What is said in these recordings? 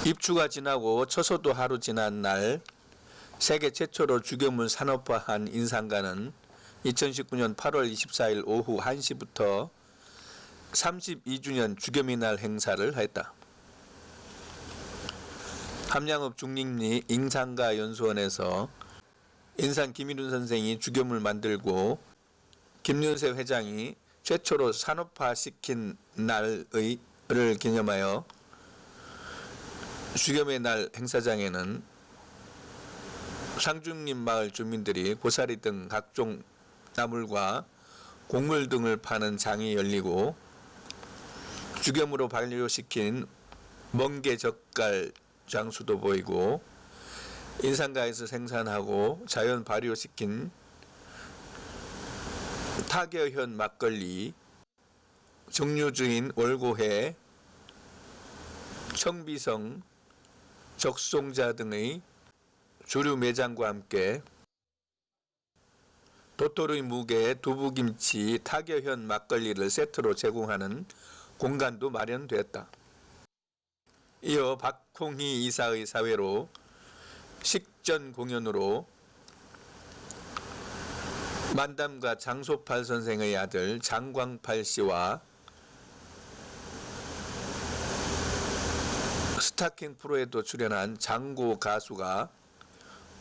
입추가 지나고 처소도 하루 지난 날 세계 최초로 죽염을 산업화한 인상가는 2019년 8월 24일 오후 1시부터 32주년 죽염의 날 행사를 했다. 함양읍 중림리 인상가 연수원에서 인산 김일훈 선생이 죽염을 만들고 김윤세 회장이 최초로 산업화시킨 날을 기념하여 죽염의 날 행사장에는 상중림 마을 주민들이 고사리 등 각종 나물과 곡물 등을 파는 장이 열리고 죽염으로 발효시킨 멍게 젓갈 장수도 보이고 인상가에서 생산하고 자연 발효시킨 타겨현 막걸리, 정류주인 월고회, 청비성, 적송자 등의 주류 매장과 함께 도토리 무게, 두부김치, 타겨현 막걸리를 세트로 제공하는 공간도 마련되었다. 이어 박홍희 이사의 사회로 식전 공연으로 만담가 장소팔 선생의 아들 장광팔 씨와 스타킹 프로에도 출연한 장고 가수가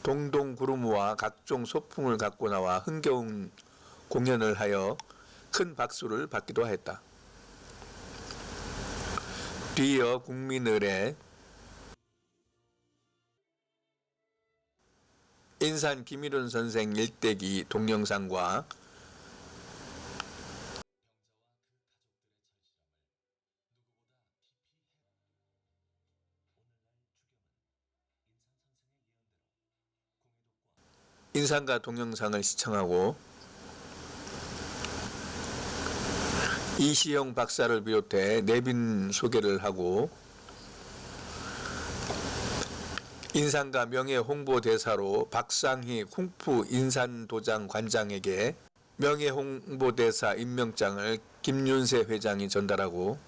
동동구루무와 각종 소풍을 갖고 나와 흥겨운 공연을 하여 큰 박수를 받기도 했다. 뒤이어 국민의례 인산 김일훈 선생 일대기 동영상과 인상가 동영상을 시청하고 이시영 박사를 비롯해 내빈 소개를 하고 인상가 명예 홍보대사로 박상희 쿵푸 인산도장 관장에게 명예 홍보대사 임명장을 김윤세 회장이 전달하고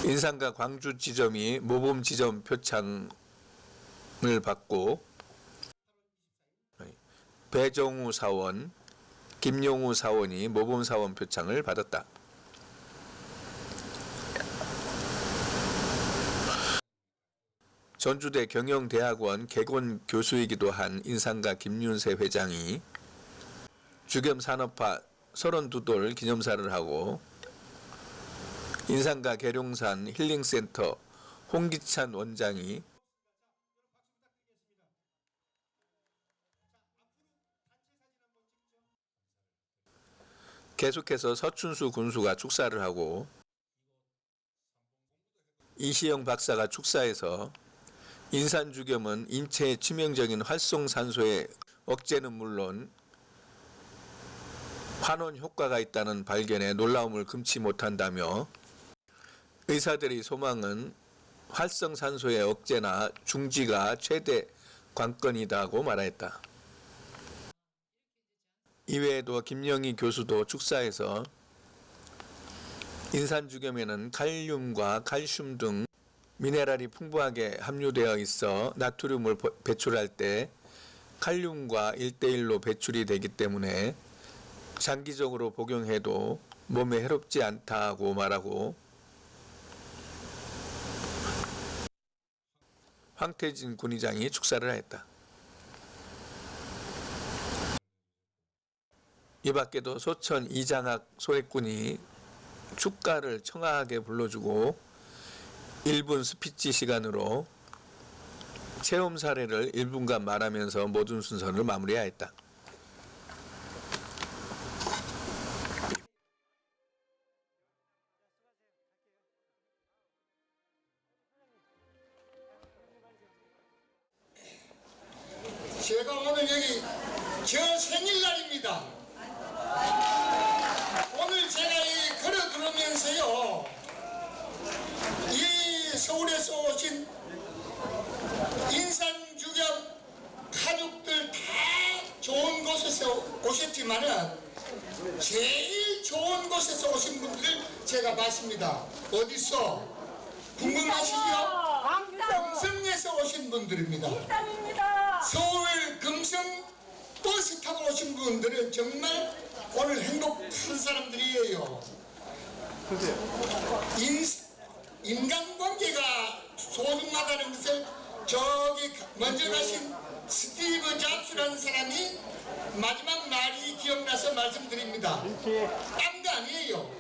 인상가 광주지점이 모범지점 표창을 받고 배정우 사원, 김용우 사원이 모범사원 표창을 받았다. 전주대 경영대학원 개건 교수이기도 한 인상가 김윤세 회장이 죽염 산업화 32돌 기념사를 하고 인상가 계룡산 힐링센터 홍기찬 원장이 계속해서 서춘수 군수가 축사를 하고 이시영 박사가 축사에서 인산 죽염은 인체에 치명적인 활성산소의 억제는 물론 환원 효과가 있다는 발견에 놀라움을 금치 못한다며 의사들의 소망은 활성산소의 억제나 중지가 최대 관건이다고 말했다. 이외에도 김영희 교수도 축사에서 인산죽염에는 칼륨과 칼슘 등 미네랄이 풍부하게 함유되어 있어 나트륨을 배출할 때 칼륨과 1:1로 배출이 되기 때문에 장기적으로 복용해도 몸에 해롭지 않다고 말하고 황태진 군의장이 축사를 했다. 이 밖에도 소천 이장학 소액군이 축가를 청아하게 불러주고 1분 스피치 시간으로 체험 사례를 1분간 말하면서 모든 순서를 마무리하였다. 제가 오늘 여기 저 생일날입니다. 오늘 제가 이 걸어 들으면서요, 이 서울에서 오신 인산죽염 가족들 다 좋은 곳에서 오셨지만은 제일 좋은 곳에서 오신 분들을 제가 봤습니다. 어디서? 궁금하시죠? 금성에서 오신 분들입니다. 서울 금성 버스 타고 오신 분들은 정말 오늘 행복한 사람들이에요. 인간관계가 소중하다는 것을 저기 먼저 가신 스티브 잡스라는 사람이 마지막 말이 기억나서 말씀드립니다. 딴 거 아니에요.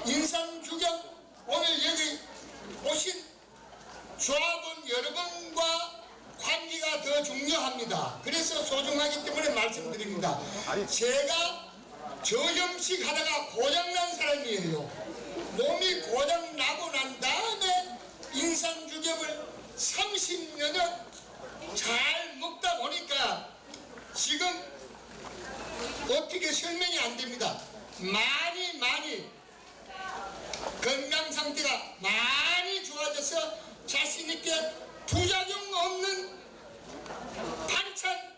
인산주경 오늘 여기 오신 조합원 여러분과 관계가 더 중요합니다. 그래서 소중하기 때문에 말씀드립니다. 제가 저염식 하다가 고장난 사람이에요. 몸이 고장나고 난 다음에 인산주경을 30년을 잘 먹다 보니까 지금 어떻게 설명이 안 됩니다. 많이 건강 상태가 많이 좋아져서 자신 있게 부작용 없는 반찬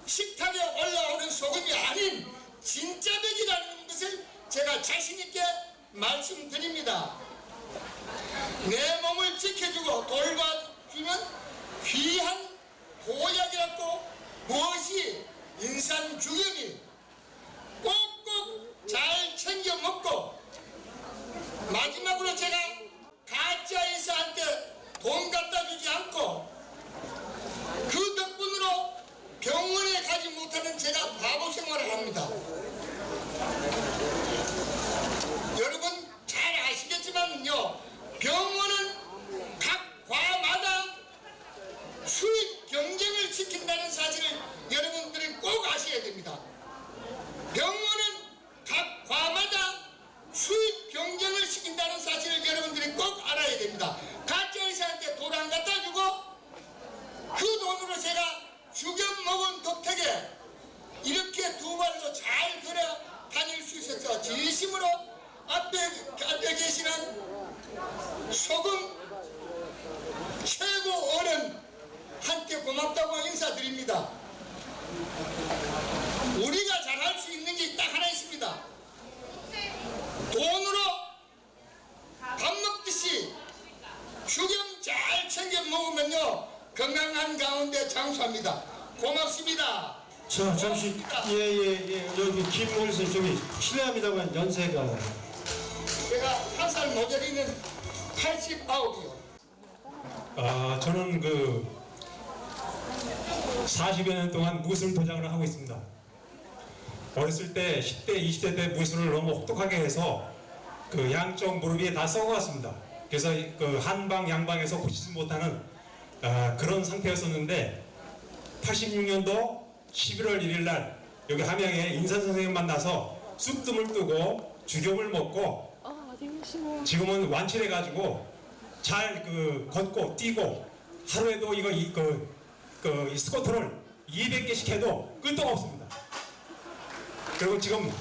식탁에 올라오는 소금이 아닌 진짜 백이라는 것을 제가 자신 있게 말씀드립니다. 내 몸을 지켜주고 돌봐주는 귀한 보약이라고 무엇이 인산주경이 꼭꼭 잘 챙겨 먹고 마지막으로 제가 가짜 인사한테 돈 갖다 주지 않고 그 덕분으로 병원에 가지 못하는 제가 바보 생활을 합니다. 여러분 잘 아시겠지만요, 병원은 각 과마다 수익 경쟁을 시킨다는 사실을 여러분들이 꼭 아셔야 됩니다. 병원은 각 과마다 수익 경쟁을 시킨다는 사실을 여러분들이 꼭 알아야 됩니다. 가짜 의사한테 돈 안 갖다 주고 그 돈으로 제가 죽여 먹은 덕택에 이렇게 두 발로 잘 걸어 다닐 수 있어서 진심으로 앞에 계시는 소금 최고 어른한테 고맙다고 인사드립니다. 우리가 잘할 수 있는 게 딱 하나 있습니다. 돈으로 밥 먹듯이 주겸 잘 챙겨 먹으면요 건강한 가운데 장수합니다. 고맙습니다. 자, 잠시 여기 김wilson 저기 실례합니다만 연세가 제가 한 살 모자리는 89이요. 저는 그 40여 년 동안 무술 도장을 하고 있습니다. 어렸을 때 10대, 20대 때 무술을 너무 혹독하게 해서 그 양쪽 무릎이 다 썩어갔습니다. 그래서 그 한방 양방에서 고치지 못하는 그런 상태였었는데 86년도 11월 1일 날 여기 함양에 인산 선생님 만나서 쑥뜸을 뜨고 주겸을 먹고 지금은 완치해 가지고 잘 그 걷고 뛰고 하루에도 이 스쿼트를 200개씩 해도 끄떡 없습니다. 그리고 지금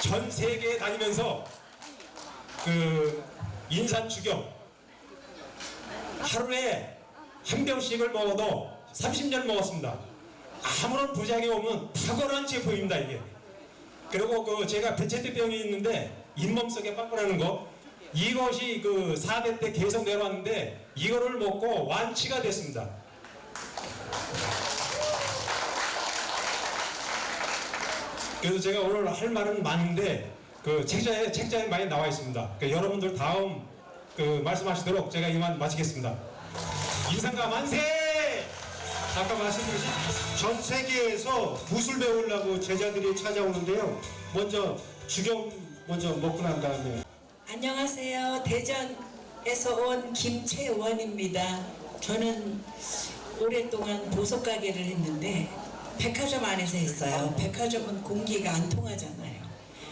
전 세계에 다니면서 그 인산 주겸 하루에 한 병씩을 먹어도 30년 먹었습니다. 아무런 부작용이 없는 탁월한 제품입니다, 이게. 그리고 그 제가 배체대병이 있는데 잇몸 속에 빵꾸나는 거 이것이 그 4대 때 계속 내려왔는데 이거를 먹고 완치가 됐습니다. 그래서 제가 오늘 할 말은 많은데 그 책자에 많이 나와 있습니다. 여러분들 다음 그 말씀하시도록 제가 이만 마치겠습니다. 인상가 만세! 아까 말씀드린 전 세계에서 무술 배우려고 제자들이 찾아오는데요. 먼저 주겸 먼저 먹고 난 다음에 안녕하세요. 대전에서 온 김채원입니다. 저는 오랫동안 보석 가게를 했는데 백화점 안에서 했어요. 백화점은 공기가 안 통하잖아요.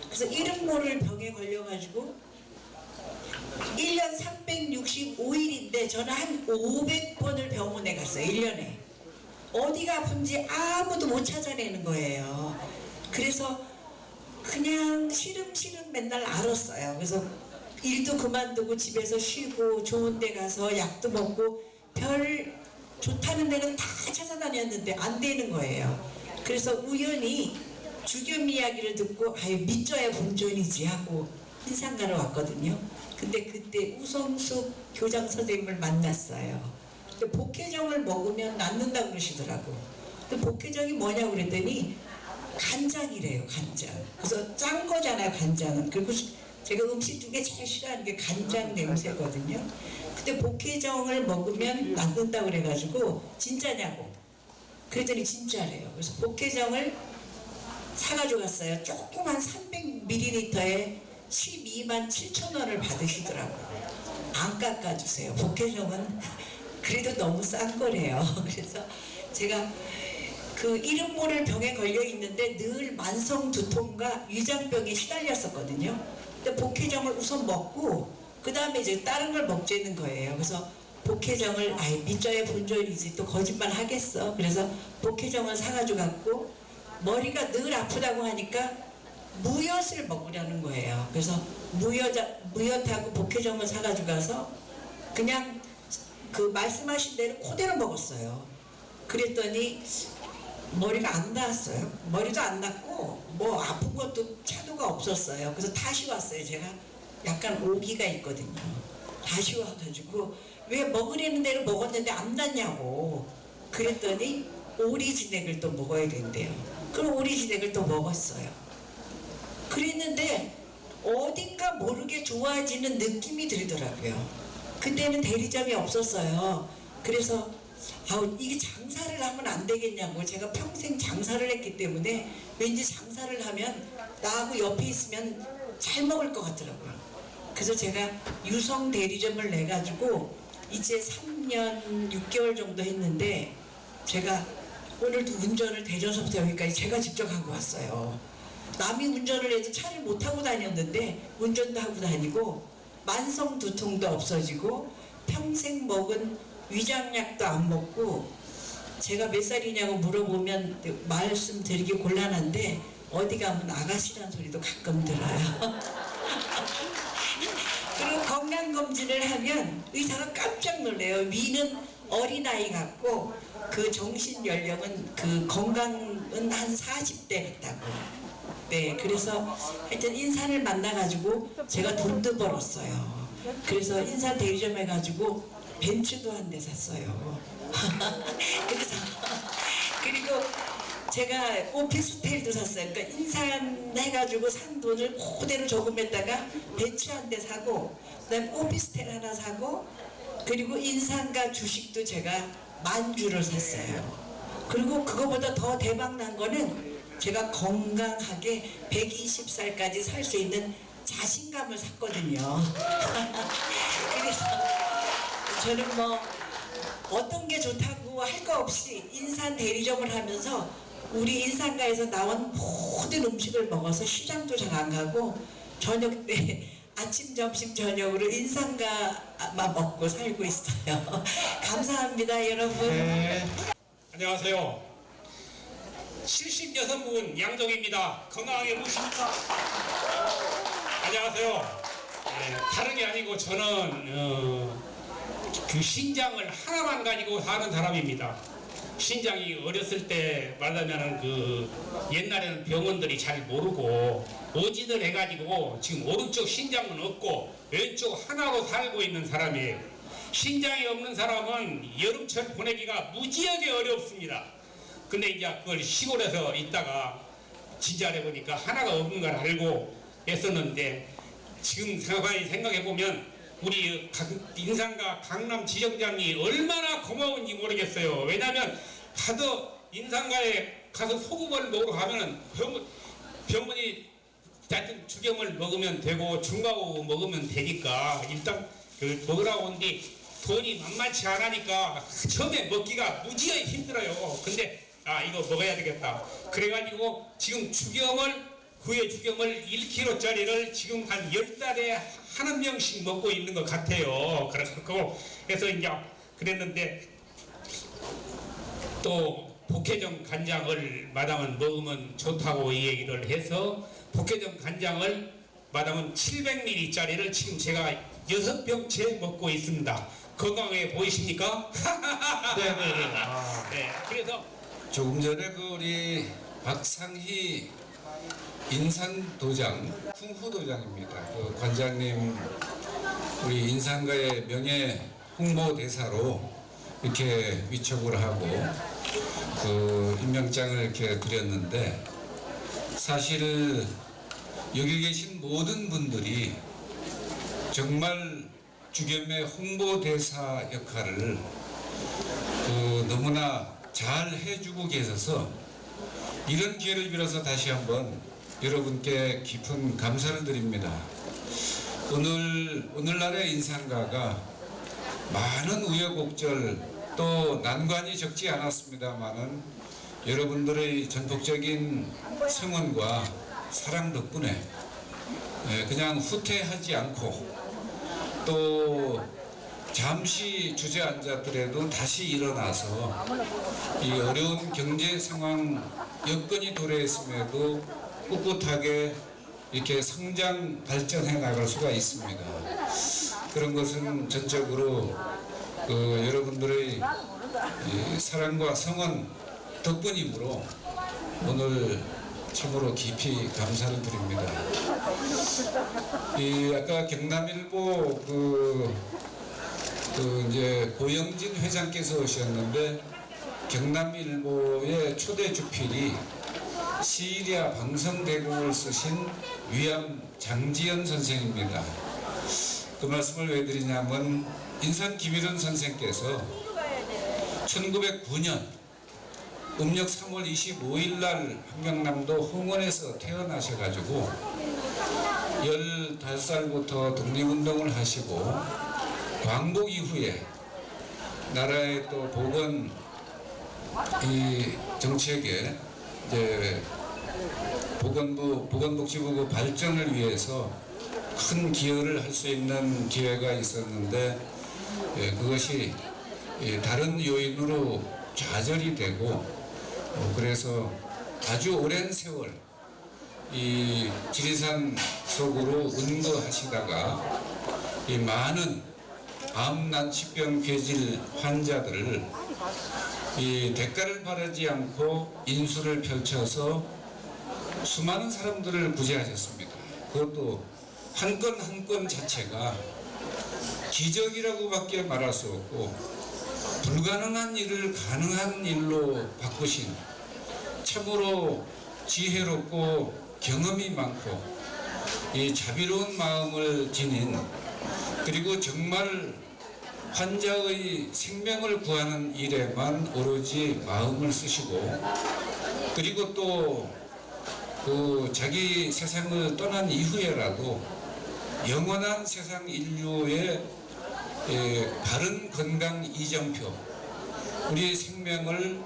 그래서 이름 모를 병에 걸려가지고 1년 365일인데 저는 한 500번을 병원에 갔어요. 1년에. 어디가 아픈지 아무도 못 찾아내는 거예요. 그래서 그냥 시름시름 맨날 앓았어요. 그래서 일도 그만두고 집에서 쉬고 좋은 데 가서 약도 먹고 별 좋다는 데는 다 찾아다녔는데 안 되는 거예요. 그래서 우연히 주겸 이야기를 듣고 아유 믿져야 본전이지 하고 인상가를 왔거든요. 근데 그때 우성숙 교장 선생님을 만났어요. 근데 복회정을 먹으면 낫는다고 그러시더라고. 근데 복회정이 뭐냐고 그랬더니 간장이래요, 간장. 그래서 짠 거잖아요, 간장은. 그리고 제가 음식 중에 제일 싫어하는 게 간장 냄새거든요. 근데 복회정을 먹으면 낫는다고 그래가지고 진짜냐고. 그랬더니 진짜래요. 그래서 복회정을 사가지고 갔어요. 조그만 300ml에 12만 7천 원을 받으시더라고요. 안 깎아주세요. 복회정은 그래도 너무 싼 거래요. 그래서 제가 그 이름 모를 병에 걸려 있는데 늘 만성 두통과 위장병에 시달렸었거든요. 근데 복회정을 우선 먹고 그 다음에 이제 다른 걸 먹자는 거예요. 그래서 복회정을 아예 믿져야 본전이지 또 거짓말 하겠어. 그래서 복회정을 사가지고 갔고 머리가 늘 아프다고 하니까 무엿을 먹으려는 거예요. 그래서 무엿하고 복회정을 사가지고 가서 그냥 그 말씀하신 대로 그대로 먹었어요. 그랬더니 머리가 안 나았어요. 머리도 안 났고 뭐 아픈 것도 차도가 없었어요. 그래서 다시 왔어요. 제가 약간 오기가 있거든요. 다시 와가지고 왜 먹으려는 대로 먹었는데 안 났냐고. 그랬더니 오리진액을 또 먹어야 된대요. 그럼 오리진액을 또 먹었어요. 그랬는데 어딘가 모르게 좋아지는 느낌이 들더라고요. 그때는 대리점이 없었어요. 그래서 이게 장사를 하면 안 되겠냐고. 제가 평생 장사를 했기 때문에 왠지 장사를 하면 나하고 옆에 있으면 잘 먹을 것 같더라고요. 그래서 제가 유성 대리점을 내가지고 이제 3년 6개월 정도 했는데 제가 오늘도 운전을 대전서부터 여기까지 제가 직접 하고 왔어요. 남이 운전을 해도 차를 못 타고 다녔는데 운전도 하고 다니고 만성 두통도 없어지고 평생 먹은 위장약도 안 먹고 제가 몇 살이냐고 물어보면 말씀드리기 곤란한데 어디 가면 아가씨라는 소리도 가끔 들어요. 그리고 건강검진을 하면 의사가 깜짝 놀래요. 위는 어린아이 같고 그 정신연령은 그 건강은 한 40대 같다고. 네, 그래서 하여튼 인산을 만나가지고 제가 돈도 벌었어요. 그래서 인산 대리점 해가지고 벤츠도 한 대 샀어요. 그래서 그리고 제가 오피스텔도 샀어요. 그러니까 인산 해가지고 산 돈을 그대로 저금했다가 벤츠 한 대 사고 그다음 오피스텔 하나 사고 그리고 인산과 주식도 제가 만주를 샀어요. 그리고 그거보다 더 대박 난 거는 제가 건강하게 120살까지 살 수 있는 자신감을 샀거든요. 그래서 저는 뭐 어떤 게 좋다고 할 거 없이 인산 대리점을 하면서 우리 인산가에서 나온 모든 음식을 먹어서 시장도 잘 안 가고 저녁 때 아침, 점심, 저녁으로 인산가만 먹고 살고 있어요. 감사합니다, 여러분. 네. 안녕하세요. 76분 양정입니다. 건강하게 모십니까? 안녕하세요. 네, 다른 게 아니고 저는 그 신장을 하나만 가지고 사는 사람입니다. 신장이 어렸을 때 말하면 그 옛날에는 병원들이 잘 모르고 오지들 해가지고 지금 오른쪽 신장은 없고 왼쪽 하나로 살고 있는 사람이에요. 신장이 없는 사람은 여름철 보내기가 무지하게 어렵습니다. 근데 이제 그걸 시골에서 있다가 진짜해 보니까 하나가 없는 걸 알고 애썼는데 지금 생각해 보면 우리 인산가 강남 지점장이 얼마나 고마운지 모르겠어요. 왜냐하면 가서 인산가에 가서 소금을 먹으러 가면은 병원이 하여튼 주겸을 먹으면 되고 중가고 먹으면 되니까 일단 그 먹으라고 온데 돈이 만만치 않으니까 처음에 먹기가 무지하게 힘들어요. 근데 이거 먹어야 되겠다. 그래가지고 지금 구의 주겸을 1kg짜리를 지금 한 10달에 한 명씩 먹고 있는 것 같아요. 그래서 이제 그랬는데 또 복회정 간장을 마담은 먹으면 좋다고 이 얘기를 해서 복회정 간장을 마담은 700ml짜리를 지금 제가 6병째 먹고 있습니다. 건강해 보이십니까? 네네네. 네, 그래서 조금 전에 그 우리 박상희 인산도장, 풍후도장입니다. 그 관장님 우리 인산가의 명예 홍보대사로 이렇게 위촉을 하고 그 임명장을 이렇게 드렸는데, 사실 여기 계신 모든 분들이 정말 주겸의 홍보대사 역할을 너무나 잘 해주고 계셔서 이런 기회를 빌어서 다시 한번 여러분께 깊은 감사를 드립니다. 오늘날의 인산가가 많은 우여곡절 또 난관이 적지 않았습니다만은 여러분들의 전폭적인 성원과 사랑 덕분에 그냥 후퇴하지 않고 또 잠시 주저앉았더라도 다시 일어나서 이 어려운 경제 상황 여건이 도래했음에도 꿋꿋하게 이렇게 성장 발전해 나갈 수가 있습니다. 그런 것은 전적으로 여러분들의 사랑과 성원 덕분이므로 오늘 참으로 깊이 감사를 드립니다. 아까 경남일보 이제 고영진 회장께서 오셨는데, 경남일보의 초대 주필이 시리아 방성대공을 쓰신 위암 장지연 선생입니다. 그 말씀을 왜 드리냐면 인산 김일원 선생께서 1909년 음력 3월 25일 날 함경남도 홍원에서 태어나셔가지고 15살부터 독립운동을 하시고 광복 이후에 나라의 또 보건 정책에 이제 보건복지부 발전을 위해서 큰 기여를 할 수 있는 기회가 있었는데 그것이 다른 요인으로 좌절이 되고 그래서 아주 오랜 세월 이 지리산 속으로 은거하시다가 이 많은 암난치병 괴질 환자들을 이 대가를 바라지 않고 인수를 펼쳐서 수많은 사람들을 구제하셨습니다. 그것도 한 건 한 건 자체가 기적이라고밖에 말할 수 없고 불가능한 일을 가능한 일로 바꾸신 참으로 지혜롭고 경험이 많고 이 자비로운 마음을 지닌, 그리고 정말 환자의 생명을 구하는 일에만 오로지 마음을 쓰시고, 그리고 또 자기 세상을 떠난 이후에라도 영원한 세상 인류의 바른 건강 이정표, 우리의 생명을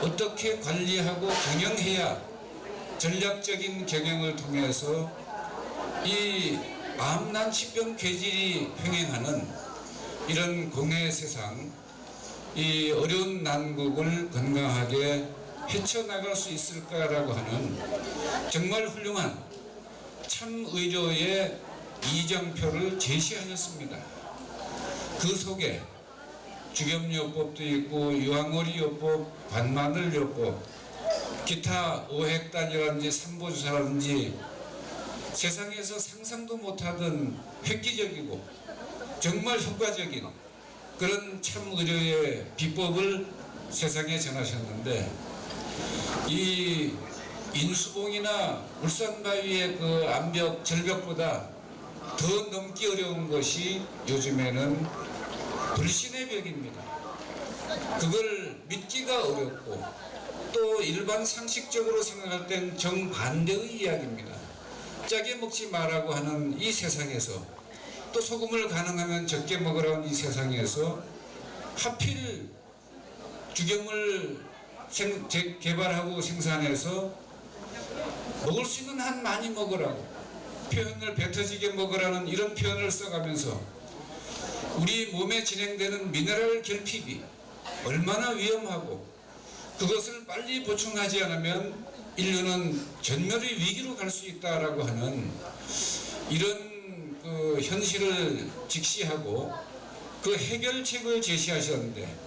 어떻게 관리하고 경영해야 전략적인 경영을 통해서 이 암난치병 괴질이 횡행하는 이런 공해 세상, 이 어려운 난국을 건강하게 헤쳐나갈 수 있을까라고 하는 정말 훌륭한 참의료의 이정표를 제시하셨습니다. 그 속에 주겸요법도 있고 유황오리요법, 반마늘요법, 기타 오획단이라든지 삼보주사라든지 세상에서 상상도 못하던 획기적이고 정말 효과적인 그런 참의료의 비법을 세상에 전하셨는데, 이 인수봉이나 울산바위의 그 암벽, 절벽보다 더 넘기 어려운 것이 요즘에는 불신의 벽입니다. 그걸 믿기가 어렵고 또 일반 상식적으로 생각할 땐 정반대의 이야기입니다. 짜게 먹지 말라고 하는 이 세상에서, 또 소금을 가능하면 적게 먹으라는 이 세상에서 하필 주겸을 개발하고 생산해서 먹을 수 있는 한 많이 먹으라고, 표현을 배 터지게 먹으라는 이런 표현을 써가면서 우리 몸에 진행되는 미네랄 결핍이 얼마나 위험하고 그것을 빨리 보충하지 않으면 인류는 전멸의 위기로 갈 수 있다라고 하는 이런 그 현실을 직시하고 그 해결책을 제시하셨는데,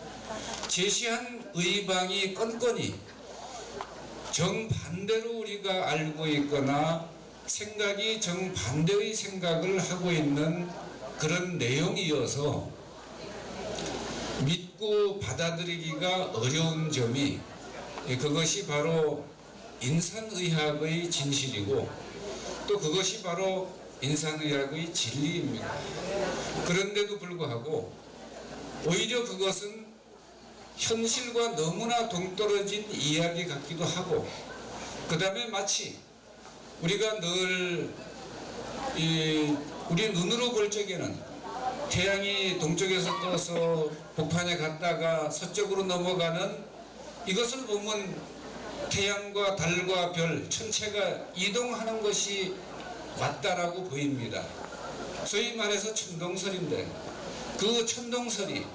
제시한 의방이 건건이 정반대로 우리가 알고 있거나 생각이 정반대의 생각을 하고 있는 그런 내용이어서 믿고 받아들이기가 어려운 점이 그것이 바로 인산의학의 진실이고 또 그것이 바로 인산의학의 진리입니다. 그런데도 불구하고 오히려 그것은 현실과 너무나 동떨어진 이야기 같기도 하고 그 다음에 마치 우리가 늘 우리 눈으로 볼 적에는 태양이 동쪽에서 떠서 북한에 갔다가 서쪽으로 넘어가는 이것을 보면 태양과 달과 별 천체가 이동하는 것이 맞다라고 보입니다. 소위 말해서 천동설인데 그 천동설이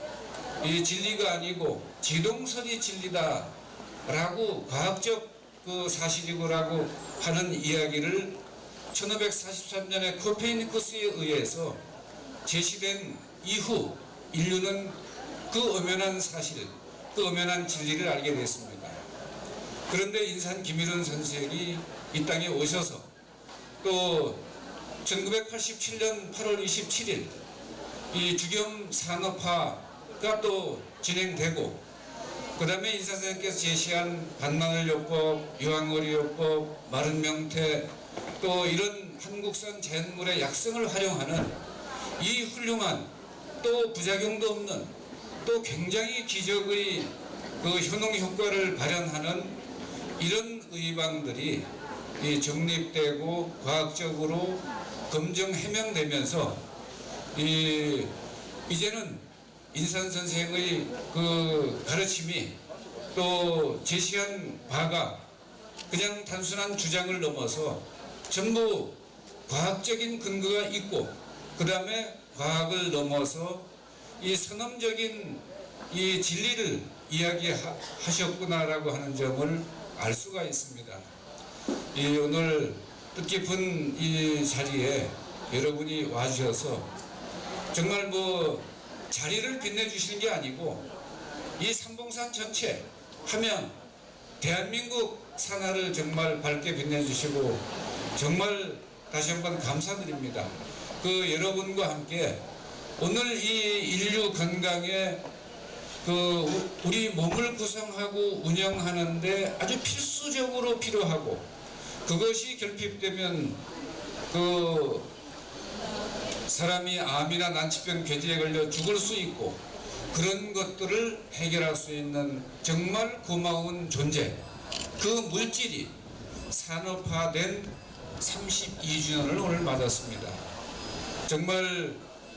이 진리가 아니고 지동설이 진리다라고 과학적 그 사실이고라고 하는 이야기를 1543년에 코페르니쿠스에 의해서 제시된 이후 인류는 그 엄연한 사실, 그 엄연한 진리를 알게 됐습니다. 그런데 인산 김일원 선생이 이 땅에 오셔서 또 1987년 8월 27일 이 주겸 산업화가 또 진행되고 그 다음에 인산 선생께서 제시한 반마늘요법, 유황오리요법, 마른 명태 또 이런 한국산 자연물의 약성을 활용하는 이 훌륭한 또 부작용도 없는 또 굉장히 기적의 그 효능 효과를 발현하는 이런 의방들이 정립되고 과학적으로 검증 해명되면서 이제는 인산 선생의 그 가르침이 또 제시한 바가 그냥 단순한 주장을 넘어서 전부 과학적인 근거가 있고 그 다음에 과학을 넘어서 이 선험적인 이 진리를 이야기하셨구나라고 하는 점을 알 수가 있습니다. 오늘 뜻깊은 이 자리에 여러분이 와주셔서 정말 자리를 빛내주시는 게 아니고 이 삼봉산 전체 하면 대한민국 산하를 정말 밝게 빛내주시고 정말 다시 한번 감사드립니다. 그 여러분과 함께 오늘 이 인류 건강에 그 우리 몸을 구성하고 운영하는데 아주 필수적으로 필요하고 그것이 결핍되면 그 사람이 암이나 난치병 괴지에 걸려 죽을 수 있고 그런 것들을 해결할 수 있는 정말 고마운 존재 그 물질이 산업화된 32주년을 오늘 맞았습니다. 정말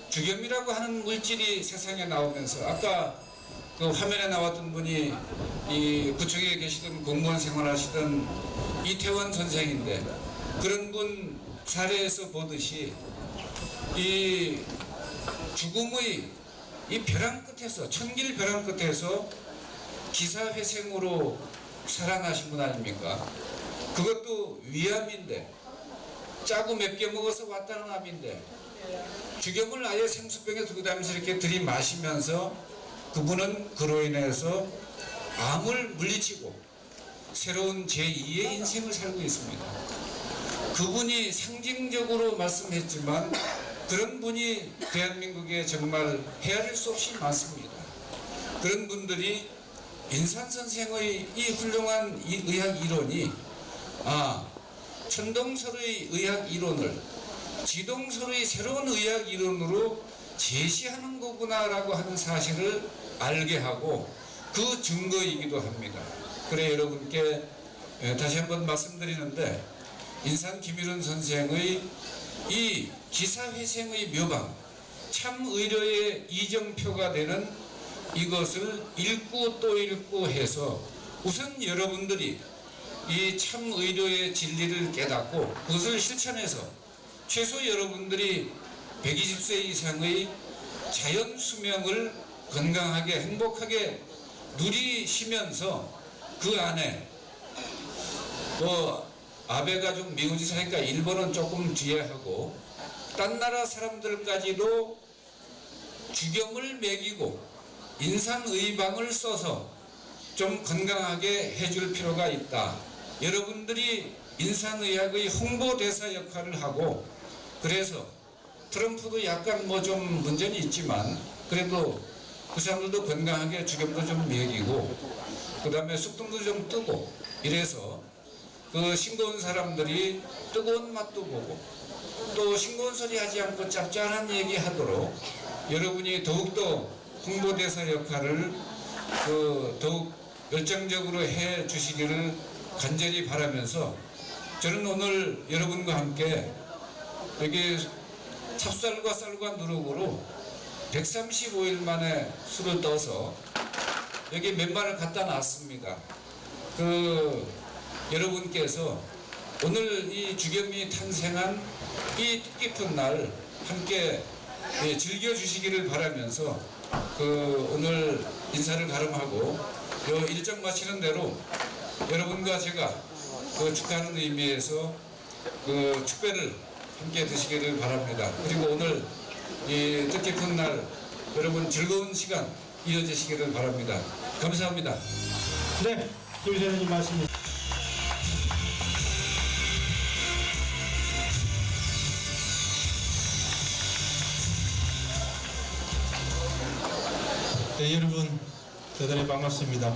주겸이라고 하는 물질이 세상에 나오면서 아까 그 화면에 나왔던 분이 이 구청에 계시던 공무원 생활하시던 이태원 선생인데 그런 분 사례에서 보듯이 이 죽음의 이 벼랑 끝에서 천길 벼랑 끝에서 기사회생으로 살아나신 분 아닙니까? 그것도 위암인데 짜고 맵게 먹어서 왔다는 암인데 주겸을 아예 생수병에 들고 다니면서 이렇게 들이마시면서 그분은 그로 인해서 암을 물리치고 새로운 제2의 인생을 살고 있습니다. 그분이 상징적으로 말씀했지만 그런 분이 대한민국에 정말 헤아릴 수 없이 많습니다. 그런 분들이 인산 선생의 이 훌륭한 이 의학 이론이 천동설의 의학 이론을 지동설의 새로운 의학 이론으로 제시하는 거구나라고 하는 사실을 알게 하고 그 증거이기도 합니다. 그래 여러분께 다시 한번 말씀드리는데 인산 김일원 선생의 이 기사회생의 묘방 참의료의 이정표가 되는 이것을 읽고 또 읽고 해서 우선 여러분들이 이 참의료의 진리를 깨닫고 그것을 실천해서 최소 여러분들이 120세 이상의 자연 수명을 건강하게 행복하게 누리시면서 그 안에 아베가 좀 미우지사니까 일본은 조금 뒤에 하고 딴 나라 사람들까지도 주겸을 먹이고 인산의방을 써서 좀 건강하게 해줄 필요가 있다. 여러분들이 인산의학의 홍보대사 역할을 하고, 그래서 트럼프도 약간 뭐 좀 문제는 있지만 그래도 그 사람들도 건강하게 주겸도 좀 먹이고 그 다음에 숙tum도 좀 뜨고 이래서 그 싱거운 사람들이 뜨거운 맛도 보고 또 싱거운 소리 하지 않고 짭짤한 얘기 하도록 여러분이 더욱더 홍보대사 역할을 더욱 열정적으로 해 주시기를 간절히 바라면서, 저는 오늘 여러분과 함께 여기 찹쌀과 쌀과 누룩으로 135일 만에 술을 떠서 여기 맨발을 갖다 놨습니다. 여러분께서 오늘 이 주겸이 탄생한 이 뜻깊은 날 함께 즐겨주시기를 바라면서 오늘 인사를 가름하고 요 일정 마치는 대로 여러분과 제가 축하하는 의미에서 축배를 함께 드시기를 바랍니다. 그리고 오늘 이 뜻깊은 날 여러분 즐거운 시간 이어지시기를 바랍니다. 감사합니다. 네, 김 선생님 말씀. 네, 여러분 대단히 반갑습니다.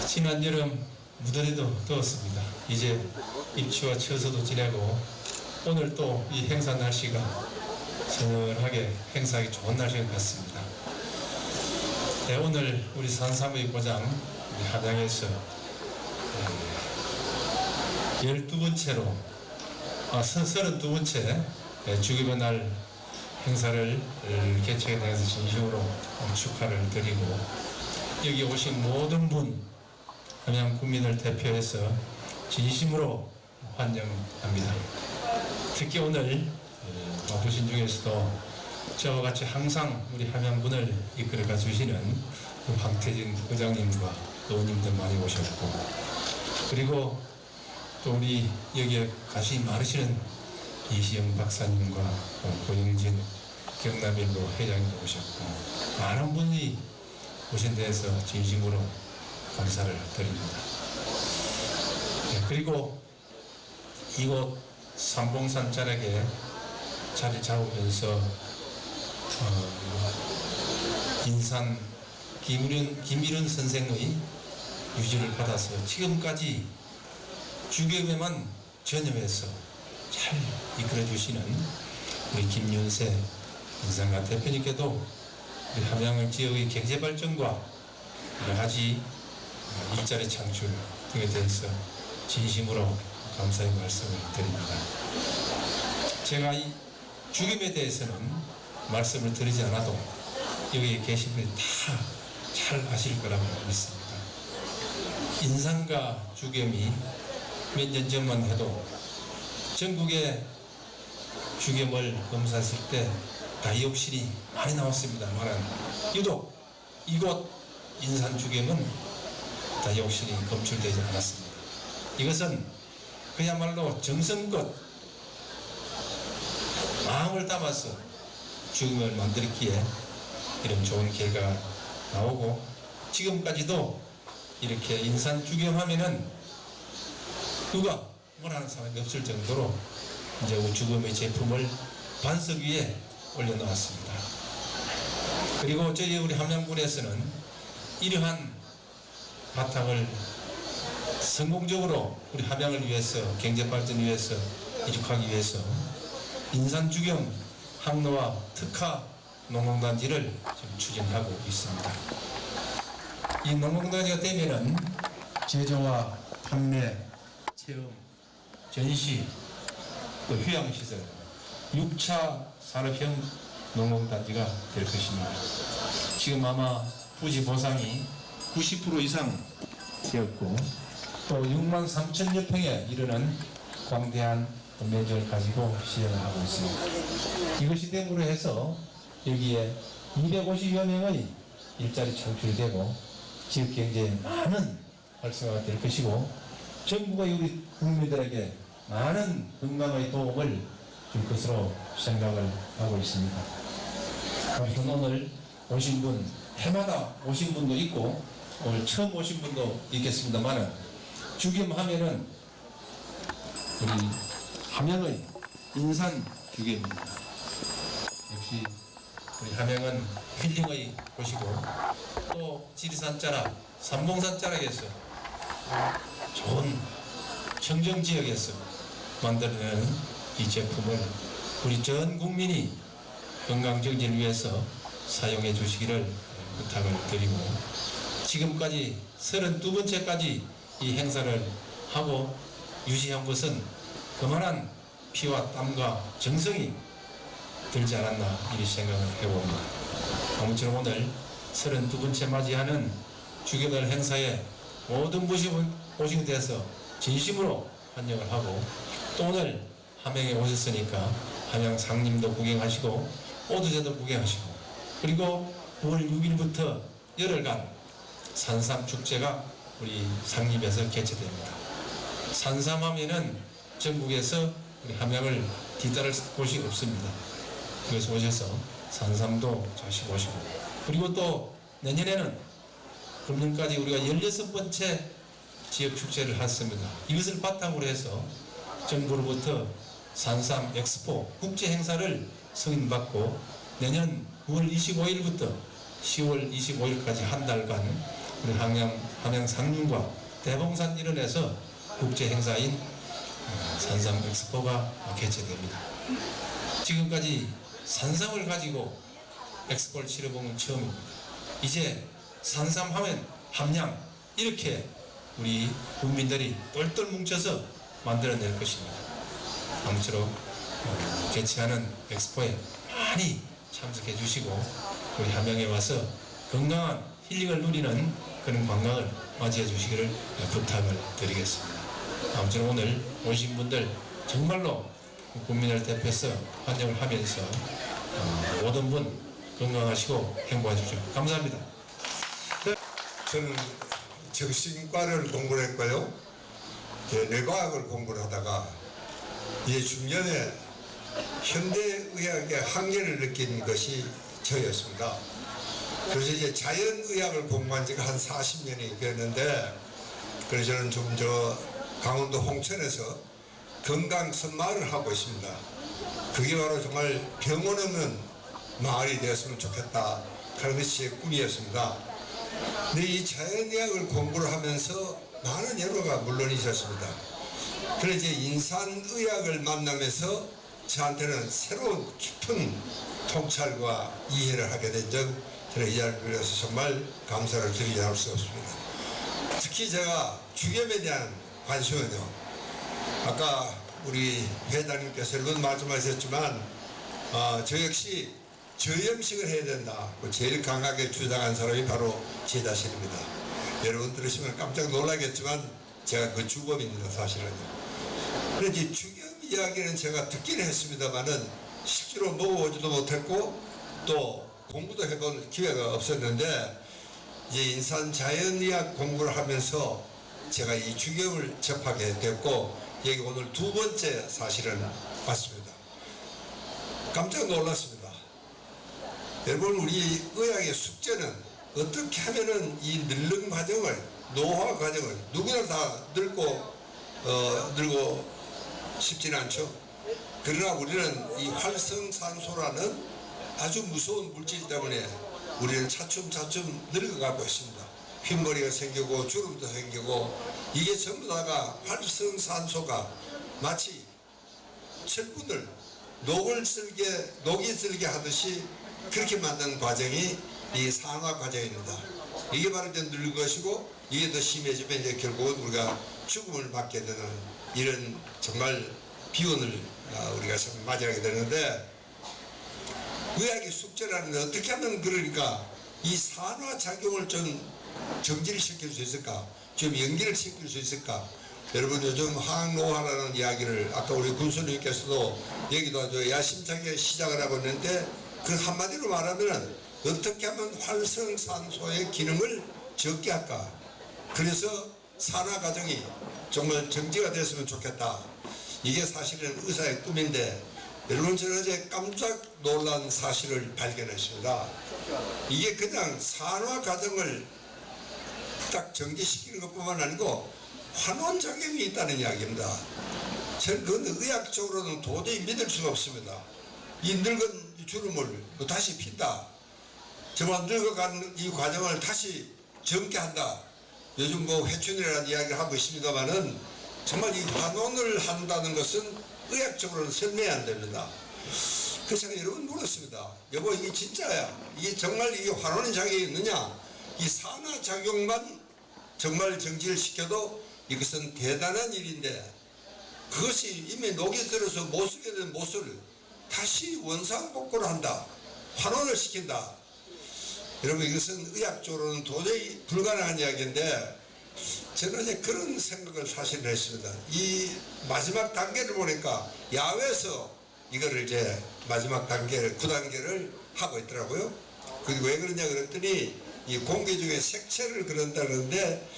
지난 여름 무더리도 더웠습니다. 이제 입추와 처서도 지내고 오늘 또 이 행사 날씨가 서늘하게 행사하기 좋은 날씨인 것 같습니다. 네, 오늘 우리 산삼의 고장 우리 함양에서 12번째로 32번째 주기별 날 행사를 개최에 대해서 진심으로 축하를 드리고 여기 오신 모든 분 함양 국민을 대표해서 진심으로 환영합니다. 특히 오늘 바쁘신 중에서도 저와 같이 항상 우리 함양군을 이끌어가 주시는 황태진 의장님과 의원님들 많이 오셨고, 그리고 또 우리 여기에 관심이 많으시는 이시영 박사님과 고영진 경남일보 회장님도 오셨고 많은 분이 오신 데에서 진심으로 감사를 드립니다. 네, 그리고 이곳 삼봉산 자락에 자리 잡으면서 인산 김일은 선생의 유지를 받아서 지금까지 주겸에만 전념해서 잘 이끌어주시는 우리 김윤세 인산가 대표님께도 우리 함양 지역의 경제발전과 여러 가지 일자리 창출 등에 대해서 진심으로 감사의 말씀을 드립니다. 제가 이 주겸에 대해서는 말씀을 드리지 않아도 여기 계신 분이 다 잘 아실 거라고 믿습니다. 인산과 주겸이 몇 년 전만 해도 전국에 주겸을 검사했을 때 다이옥신이 많이 나왔습니다만 유독 이곳 인산 주겸은 다이옥신이 검출되지 않았습니다. 이것은 그야말로 정성껏 마음을 담아서 주겸을 만들기에 이런 좋은 결과가 나오고, 지금까지도 이렇게 인산 주겸하면은 누가 원하는 사람이 없을 정도로 이제 주겸의 제품을 반석 위에 올려놓았습니다. 그리고 저희 우리 함양군에서는 이러한 바탕을 성공적으로 우리 함양을 위해서 경제발전을 위해서 이룩하기 위해서 인산주겸 항로와 특화 농공단지를 지금 추진하고 있습니다. 이 농공단지가 되면은 제조와 판매, 체험, 전시, 또 휴양시설, 6차 산업형 농공단지가 될 것입니다. 지금 아마 부지 보상이 90% 이상 되었고 또 6만 3천여 평에 이르는 광대한 면적을 가지고 시행을 하고 있습니다. 이것이 됨으로 해서 여기에 250여 명의 일자리 창출이 되고 지역경제에 많은 활성화가 될 것이고 정부가 우리 국민들에게 많은 건강의 도움을 줄 것으로 생각을 하고 있습니다. 아무튼 오늘 오신 분, 해마다 오신 분도 있고 오늘 처음 오신 분도 있겠습니다만 주겸하면은 우리 함양의 인산 주겸입니다. 역시 우리 함양은 힐링의 곳이고 또 지리산 자락, 삼봉산 자락에서 좋은 청정 지역에서 만들어내는 이 제품을 우리 전 국민이 건강 정진을 위해서 사용해 주시기를 부탁을 드리고, 지금까지 32번째까지 이 행사를 하고 유지한 것은 그만한 피와 땀과 정성이 들지 않았나 이렇게 생각을 해봅니다. 아무쪼록 오늘 32번째 맞이하는 주교들 행사에 모든 분이 오시게 돼서 진심으로 환영을 하고, 또 오늘 함양에 오셨으니까 함양 상림도 구경하시고 오두제도 구경하시고, 그리고 9월 6일부터 열흘간 산삼축제가 우리 상림에서 개최됩니다. 산삼하면은 전국에서 우리 함양을 뒤따를 곳이 없습니다. 그래서 오셔서 산삼도 다시 보시고, 그리고 또 내년에는 금년까지 우리가 16번째 지역축제를 했습니다. 이것을 바탕으로 해서 정부로부터 산삼 엑스포 국제 행사를 승인받고 내년 9월 25일부터 10월 25일까지 한 달간 우리 함양 상림과 대봉산 일원에서 국제 행사인 산삼 엑스포가 개최됩니다. 지금까지 산삼을 가지고 엑스포를 치러본 건 처음입니다. 이제 산삼하면 함양, 이렇게 우리 국민들이 똘똘 뭉쳐서 만들어낼 것입니다. 아무쪼록 개최하는 엑스포에 많이 참석해 주시고 우리 함양에 와서 건강한 힐링을 누리는 그런 관광을 맞이해 주시기를 부탁을 드리겠습니다. 아무쪼록 오늘 오신 분들 정말로 국민을 대표해서 환영을 하면서 모든 분 건강하시고 행복하십시오. 감사합니다. 저는 정신과를 공부를 했고요. 뇌과학을 공부를 하다가 이제 중년에 현대의학의 한계를 느낀 것이 저였습니다. 그래서 이제 자연의학을 공부한 지가 한 40년이 되었는데, 그래서 저는 좀 강원도 홍천에서 건강 선마을을 하고 있습니다. 그게 바로 정말 병원 없는 마을이 되었으면 좋겠다 하는 것이 제 꿈이었습니다. 근데 이 자연의학을 공부를 하면서 많은 여러가 물론 있었습니다. 그래서 이제 인산의학을 만나면서 저한테는 새로운 깊은 통찰과 이해를 하게 된 점, 저는 이 자리를 빌어서 정말 감사를 드리지 않을 수 없습니다. 특히 제가 주겸에 대한 관심은요, 아까 우리 회장님께서 여러 번 말씀하셨지만 저 역시 저염식을 해야 된다, 제일 강하게 주장한 사람이 바로 제 자신입니다. 여러분 들으시면 깜짝 놀라겠지만 제가 그 주범입니다, 사실은요. 그런데 주겸 이야기는 제가 듣기는 했습니다만은 실제로 먹어보지도 못했고 또 공부도 해볼 기회가 없었는데, 이제 인산 자연의학 공부를 하면서 제가 이 주겸을 접하게 됐고, 여기 오늘 두 번째 사실은 왔습니다. 깜짝 놀랐습니다. 여러분, 우리 의학의 숙제는 어떻게 하면은 이 늙는 과정을, 노화 과정을, 누구나 다 늙고 싶지는 않죠. 그러나 우리는 이 활성산소라는 아주 무서운 물질 때문에 우리는 차츰차츰 늙어가고 있습니다. 흰머리가 생기고 주름도 생기고, 이게 전부 다가 활성산소가 마치 철분을 녹이 쓸게 하듯이 그렇게 만든 과정이 이 산화 과정입니다. 이게 바로 이제 늙은 것이고, 이게 더 심해지면 이제 결국은 우리가 죽음을 맞게 되는 이런 정말 비운을 우리가 맞이하게 되는데, 의학의 숙제라는 게 어떻게 하면 그러니까 이 산화 작용을 좀 정지를 시킬 수 있을까, 좀 연기를 시킬 수 있을까. 여러분, 요즘 항노화라는 이야기를 아까 우리 군수님께서도 얘기도 아주 야심차게 시작을 하고 있는데, 그 한마디로 말하면 어떻게 하면 활성산소의 기능을 적게 할까. 그래서 산화 과정이 정말 정지가 됐으면 좋겠다. 이게 사실은 의사의 꿈인데, 여러분, 저는 어제 깜짝 놀란 사실을 발견했습니다. 이게 그냥 산화 과정을 딱 정지시키는 것뿐만 아니고 환원작용이 있다는 이야기입니다. 저는 그건 의학적으로는 도저히 믿을 수가 없습니다. 이 늙은 주름을 다시 핀다. 정말 늙어가는 이 과정을 다시 젊게 한다. 요즘 뭐 회춘이라는 이야기를 하고 있습니다만은 정말 이 환원을 한다는 것은 의학적으로는 설명이 안 됩니다. 그래서 제가 여러 번 물었습니다. 여보, 이게 진짜야? 이게 정말 이게 환원 작용이 있느냐? 이 산화 작용만 정말 정지를 시켜도 이것은 대단한 일인데 그것이 이미 녹이 들어서 못 쓰게 된 못을 다시 원상복구를 한다. 환원을 시킨다. 여러분, 이것은 의학적으로는 도저히 불가능한 이야기인데 저는 이제 그런 생각을 사실 했습니다. 이 마지막 단계를 보니까 야외에서 이거를 이제 마지막 단계를 9단계를 하고 있더라고요. 그리고 왜 그러냐 그랬더니 이 공기 중에 색채를 그런다 그러는데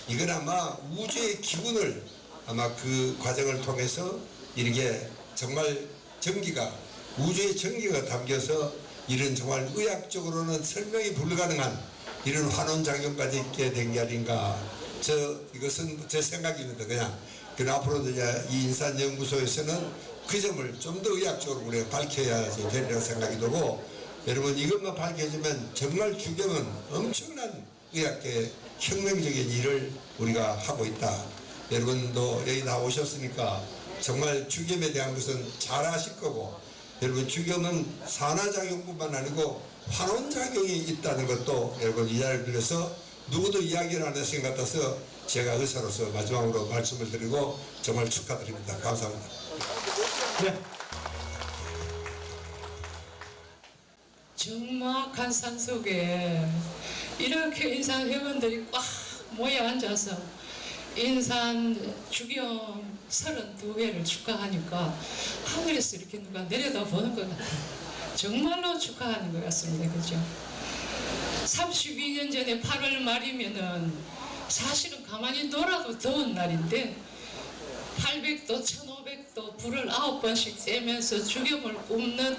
이건 아마 우주의 기운을 아마 그 과정을 통해서 이렇게 정말 전기가 우주의 전기가 담겨서 이런 정말 의학적으로는 설명이 불가능한 이런 환원작용까지 있게 된 게 아닌가. 이것은 제 생각입니다. 그냥 앞으로도 이제 이 인산연구소에서는 그 점을 좀 더 의학적으로 우리가 밝혀야 되리라고 생각이 들고, 여러분 이것만 밝혀지면 정말 주경은 엄청난 의학계 혁명적인 일을 우리가 하고 있다. 여러분도 여기 다 오셨으니까 정말 주겸에 대한 것은 잘 아실 거고, 여러분 주겸은 산화작용뿐만 아니고 환원작용이 있다는 것도 여러분 이 자리를 빌려서 누구도 이야기를 안 하신 것 같아서 제가 의사로서 마지막으로 말씀을 드리고 정말 축하드립니다. 감사합니다. 네. 적막한 산속에 이렇게 인산 회원들이 꽉 모여 앉아서 인산 주경 32회를 축하하니까 하늘에서 이렇게 누가 내려다 보는 것 같아요. 정말로 축하하는 것 같습니다. 그죠? 32년 전에 8월 말이면은 사실은 가만히 놀아도 더운 날인데 800도, 1500도 불을 9번씩 쐬면서 주겸을 굽는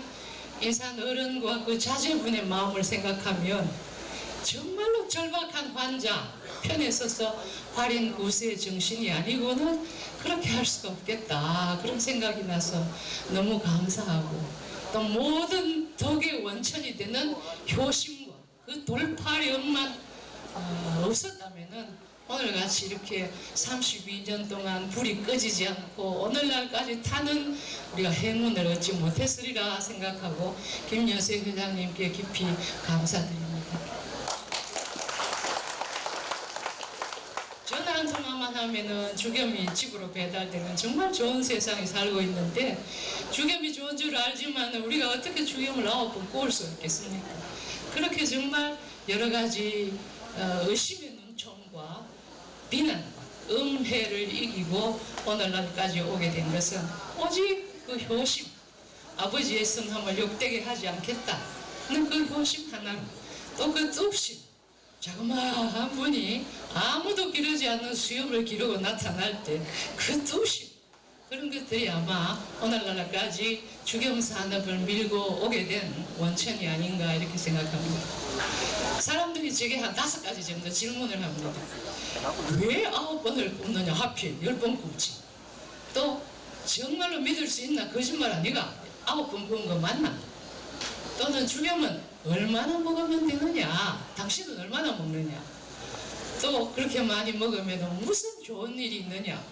인산 어른과 그 자제분의 마음을 생각하면 정말로 절박한 환자 편에 서서 발인 구세의 정신이 아니고는 그렇게 할 수가 없겠다, 그런 생각이 나서 너무 감사하고, 또 모든 덕의 원천이 되는 효심과 그 돌파력만 없었다면은 오늘같이 이렇게 32년 동안 불이 꺼지지 않고 오늘날까지 타는 우리가 행운을 얻지 못했으리라 생각하고 김여세 회장님께 깊이 감사드립니다. 전화 한 통화만 하면은 주겸이 집으로 배달되는 정말 좋은 세상에 살고 있는데, 주겸이 좋은 줄 알지만 우리가 어떻게 주겸을 9번 구울 수 있겠습니까? 그렇게 정말 여러 가지 의심의 눈총과 비난과 음해를 이기고 오늘날까지 오게 된 것은 오직 그 효심, 아버지의 성함을 욕되게 하지 않겠다는 그 효심 하나로, 또 그 뚝심, 자그마한 분이 아무도 기르지 않는 수염을 기르고 나타날 때 그 뚝심, 그런 것들이 아마 오늘날까지 주겸산업을 밀고 오게 된 원천이 아닌가 이렇게 생각합니다. 사람들이 제게 한 5가지 정도 질문을 합니다. 왜 9번을 굽느냐, 하필 10번 굽지? 또 정말로 믿을 수 있나, 거짓말 아니가? 9번 구운 거 맞나? 또는 주겸은 얼마나 먹으면 되느냐? 당신은 얼마나 먹느냐? 또 그렇게 많이 먹으면 무슨 좋은 일이 있느냐?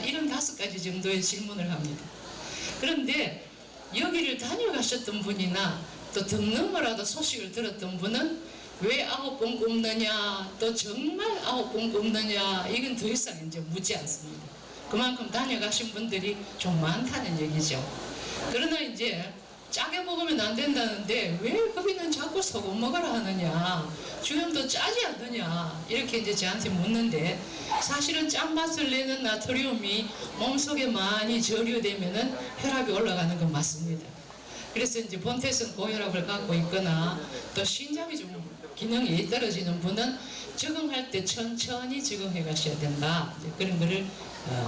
이런 5가지 정도의 질문을 합니다. 그런데 여기를 다녀가셨던 분이나 또 덕넘어라도 소식을 들었던 분은 왜 9번 굽느냐, 또 정말 9번 굽느냐, 이건 더 이상 이제 묻지 않습니다. 그만큼 다녀가신 분들이 좀 많다는 얘기죠. 그러나 이제 짜게 먹으면 안 된다는데 왜 거기는 자꾸 소금 먹으라 하느냐, 주염도 짜지 않느냐, 이렇게 이제 저한테 묻는데, 사실은 짠맛을 내는 나트륨이 몸속에 많이 저류되면은 혈압이 올라가는 건 맞습니다. 그래서 이제 본태성 고혈압을 갖고 있거나 또 신장이 좀 기능이 떨어지는 분은 적응할 때 천천히 적응해 가셔야 된다, 그런 거를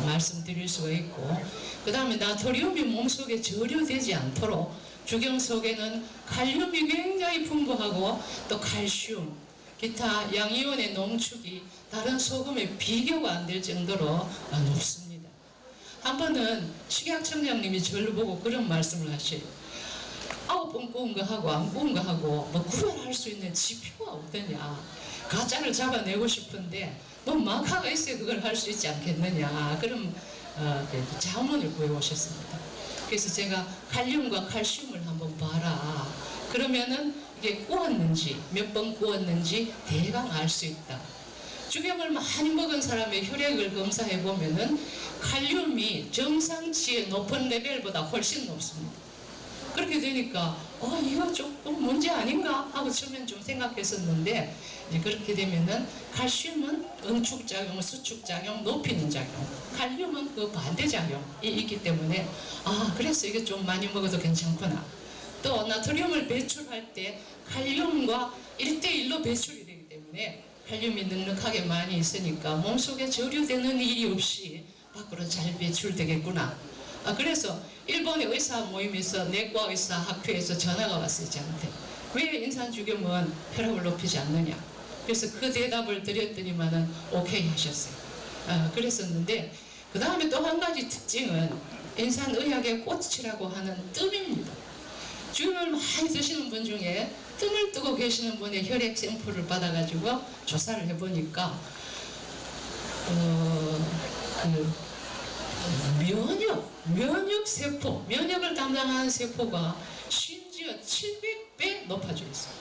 말씀드릴 수가 있고, 그 다음에 나트륨이 몸속에 저류되지 않도록 주경 속에는 칼륨이 굉장히 풍부하고 또 칼슘, 기타 양이온의 농축이 다른 소금에 비교가 안 될 정도로 높습니다. 한 번은 식약청장님이 저를 보고 그런 말씀을 하셔요. 9번 구운 거 하고 안 구운 거 하고 뭐 구별할 수 있는 지표가 없더냐. 가짜를 잡아내고 싶은데 뭐 마카가 있어야 그걸 할 수 있지 않겠느냐. 그런 자문을 구해오셨습니다. 그래서 제가 칼륨과 칼슘을 한번 봐라. 그러면은 이게 구웠는지 몇 번 구웠는지 대강 알 수 있다. 죽염을 많이 먹은 사람의 혈액을 검사해 보면은 칼륨이 정상치의 높은 레벨보다 훨씬 높습니다. 그렇게 되니까 이거 조금 문제 아닌가 하고 처음엔 좀 생각했었는데 이제 그렇게 되면은 칼슘은 응축작용, 수축작용, 높이는 작용, 칼륨은 그 반대작용이 있기 때문에 그래서 이게 좀 많이 먹어도 괜찮구나. 또 나트륨을 배출할 때 칼륨과 1대1로 배출이 되기 때문에 칼륨이 넉넉하게 많이 있으니까 몸속에 저류되는 일이 없이 밖으로 잘 배출되겠구나. 그래서 일본의 의사 모임에서 내과 의사 학회에서 전화가 왔어요. 저한테. 왜 인산죽염은 혈압을 높이지 않느냐. 그래서 그 대답을 드렸더니만은 오케이 하셨어요. 그랬었는데 그 다음에 또 한 가지 특징은 인산의학의 꽃이라고 하는 뜸입니다. 죽염을 많이 드시는 분 중에 뜸을 뜨고 계시는 분의 혈액 샘플을 받아가지고 조사를 해보니까 면역세포, 면역을 담당하는 세포가 심지어 700배 높아져 있어요.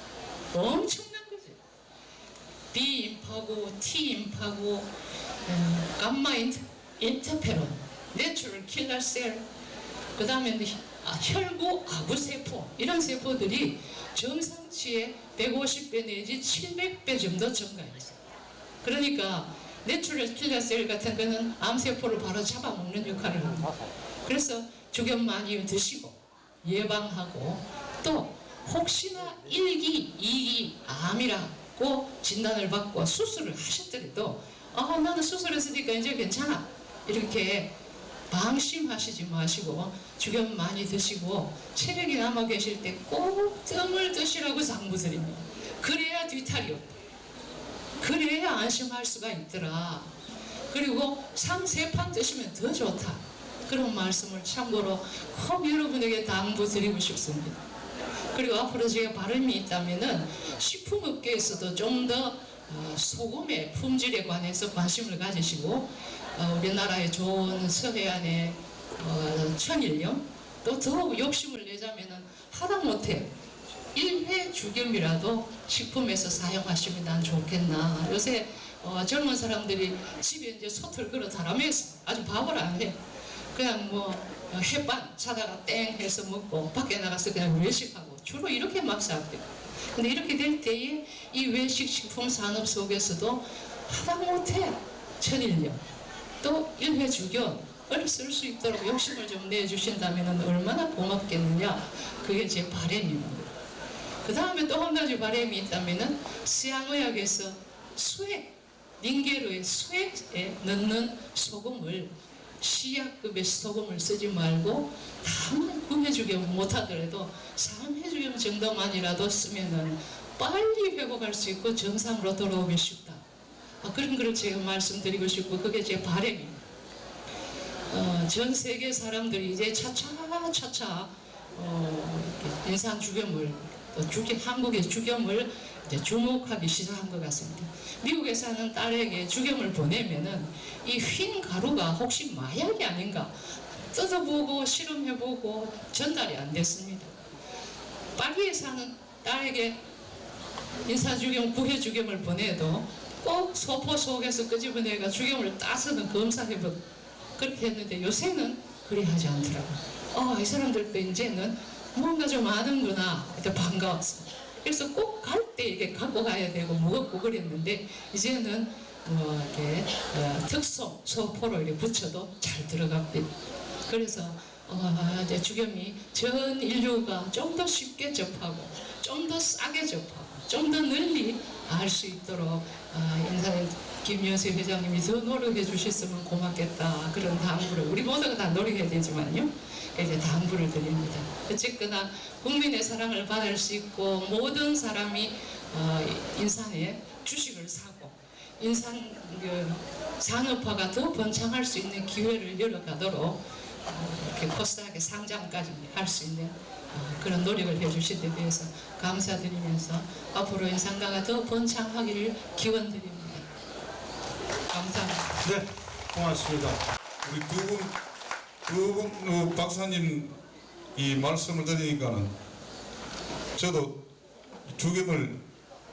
엄청난 거죠. B임파고, T임파고, 감마 인터페론, 내추럴 킬러 셀, 그 다음에 혈구 아구세포, 이런 세포들이 정상치의 150배 내지 700배 정도 증가했어요. 그러니까 내추럴 킬러 셀 같은 거는 암세포를 바로 잡아먹는 역할을 합니다. 그래서 죽염 많이 드시고 예방하고 또 혹시나 1기, 2기 암이라고 진단을 받고 수술을 하셨더라도 나는 수술했으니까 이제 괜찮아. 이렇게 방심하시지 마시고 죽염 많이 드시고 체력이 남아 계실 때 꼭 뜸을 드시라고 당부드립니다. 그래야 뒤탈이 없다. 그래야 안심할 수가 있더라. 그리고 3~4판 드시면 더 좋다. 그런 말씀을 참고로 꼭 여러분에게 당부드리고 싶습니다. 그리고 앞으로 제가 바람이 있다면은 식품업계에서도 좀 더 소금의 품질에 관해서 관심을 가지시고 우리나라의 좋은 서해안의 천일염 또 더욱 욕심을 내자면은 하다못해 1회 죽염이라도 식품에서 사용하시면 난 좋겠나. 요새 젊은 사람들이 집에 이제 솥을 걸어 다라면서 아주 밥을 안 해. 그냥 뭐 햇반 사다가 땡 해서 먹고 밖에 나가서 그냥 외식하고 주로 이렇게 막 살대요. 근데 이렇게 될 때에 이 외식 식품 산업 속에서도 하다못해 천일염 또 1회 죽염을 쓸 수 있도록 욕심을 좀 내주신다면 얼마나 고맙겠느냐. 그게 제 바람입니다. 그 다음에 또 한 가지 바람이 있다면은 서양의학에서 수액, 닌게르의 수액에 넣는 소금을 시약급의 소금을 쓰지 말고 다만 9회죽염 못하더라도 3회죽염 정도만이라도 쓰면은 빨리 회복할 수 있고 정상으로 돌아오기 쉽다. 그런 걸 제가 말씀드리고 싶고 그게 제 바람입니다. 전 세계 사람들이 이제 차차 인산죽염을 한국의 죽염을 이제 주목하기 시작한 것 같습니다. 미국에 사는 딸에게 죽염을 보내면은 이 흰 가루가 혹시 마약이 아닌가 뜯어보고 실험해보고 전달이 안 됐습니다. 파리에 사는 딸에게 인산죽염 9회 죽염을 보내도 꼭 소포 속에서 끄집어내가 죽염을 따서는 검사해보고 그렇게 했는데 요새는 그리 하지 않더라고요. 이 사람들도 이제는 뭔가 좀 아는구나. 그때 반가웠어. 그래서 꼭 갈 때 이게 갖고 가야 되고 무겁고 그랬는데 이제는 이렇게 특송 소포로 이렇게 붙여도 잘 들어갑니다. 그래서 이제 죽염이 전 인류가 좀 더 쉽게 접하고 좀 더 싸게 접하고 좀 더 널리 알 수 있도록 인사는 김연세 회장님이 더 노력해 주셨으면 고맙겠다. 그런 당부를 우리 모두가 다 노력해야 되지만요. 이제 당부를 드립니다. 어쨌거나 국민의 사랑을 받을 수 있고 모든 사람이 인상에 주식을 사고 인상 산업화가 더 번창할 수 있는 기회를 열어가도록 이렇게 코스닥의 상장까지 할 수 있는 그런 노력을 해주신 데 대해서 감사드리면서 앞으로 인상가가 더 번창하기를 기원드립니다. 감사합니다. 네, 고맙습니다. 우리 두 분 박사님 이 말씀을 드리니까는 저도 죽염을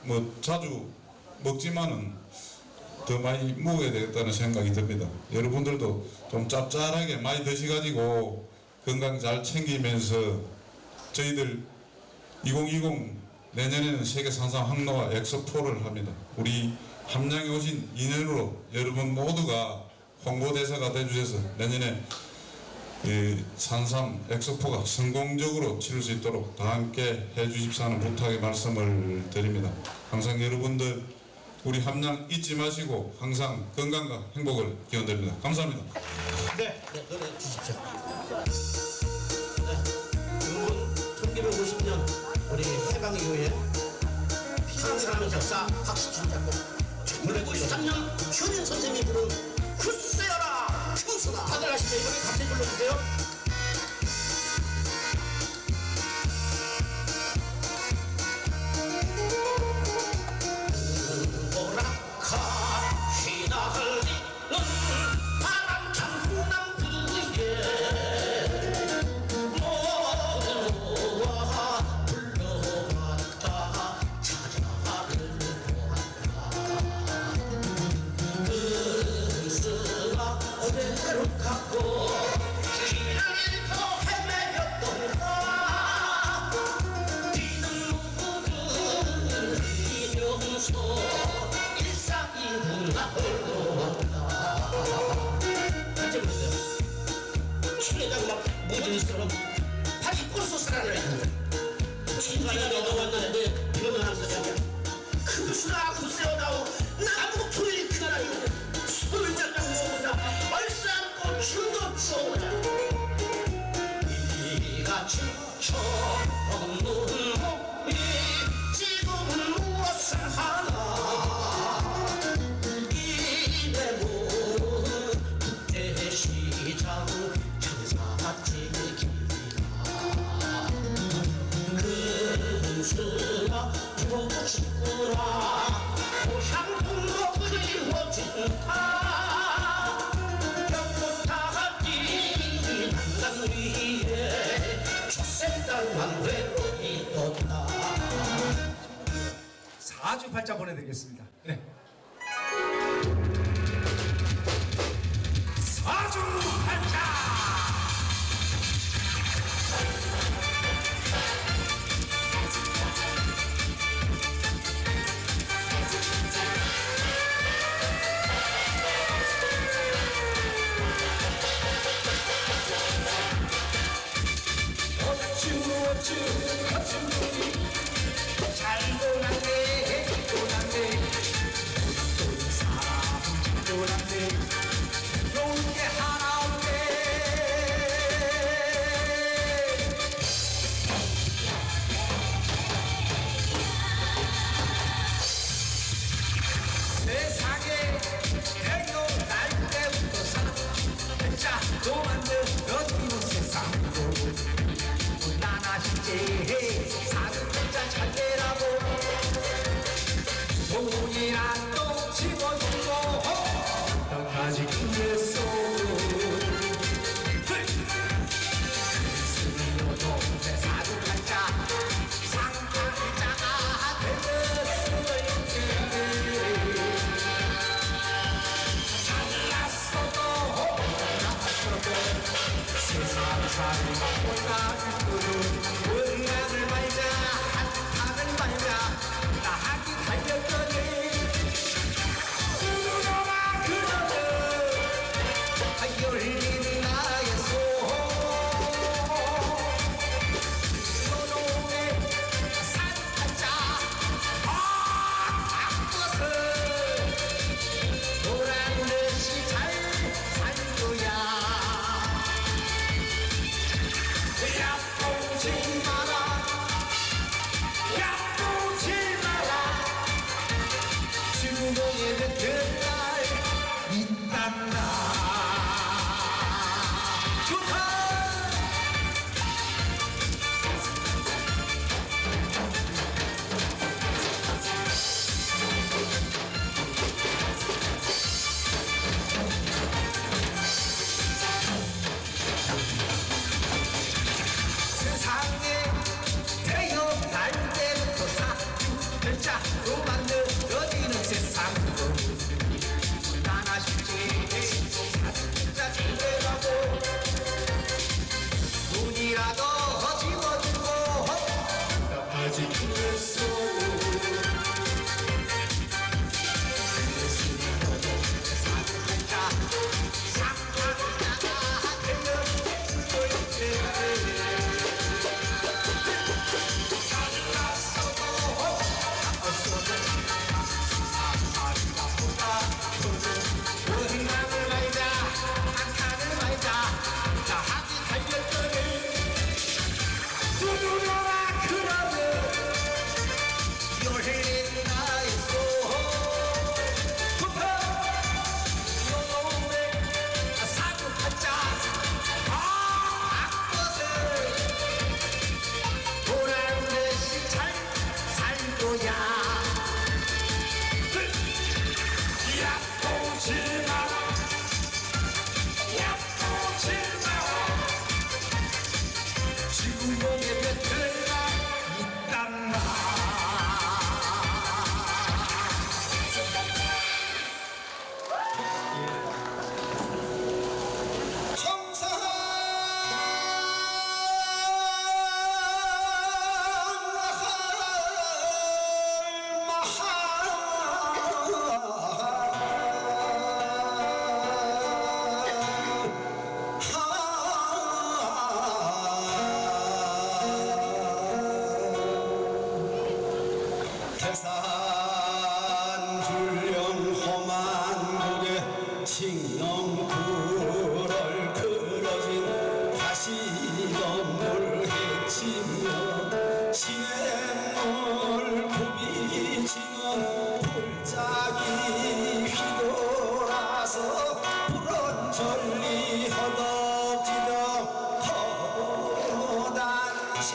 뭐 자주 먹지만은 더 많이 먹어야 되겠다는 생각이 듭니다. 여러분들도 좀 짭짤하게 많이 드셔가지고 건강 잘 챙기면서 저희들 2020 내년에는 세계 산삼 항로와 엑스포를 합니다. 우리 함양에 오신 인연으로 여러분 모두가 홍보대사가 되주셔서 내년에 이 산삼 엑스포가 성공적으로 치를 수 있도록 다 함께 해주십사 하는 부탁의 말씀을 드립니다. 항상 여러분들 우리 함양 잊지 마시고 항상 건강과 행복을 기원드립니다. 감사합니다. 네, 노래 주십시오. 이분 1950년 우리 해방 이후에 피난하면서 역사 박수 준작곡 1953년 현인 선생님이 부른 굳세어라 평소다. 다들 아시죠? 이번에 같이 불러주세요. 사주팔자 보내드리겠습니다. 네. 사주팔자. 징렁불을 그려진 가시덤불 헤치며 시냇물 굽이지는 불짝이 휘돌아서 불은 전리 허덕지덕 허단치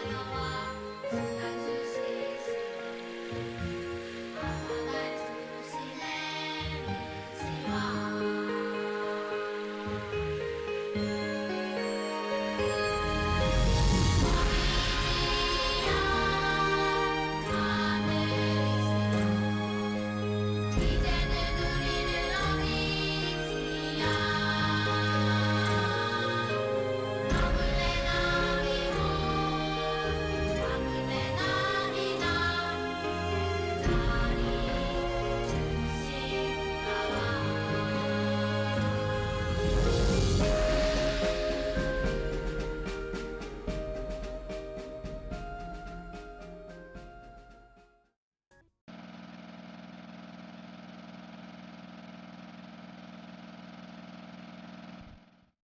사타려와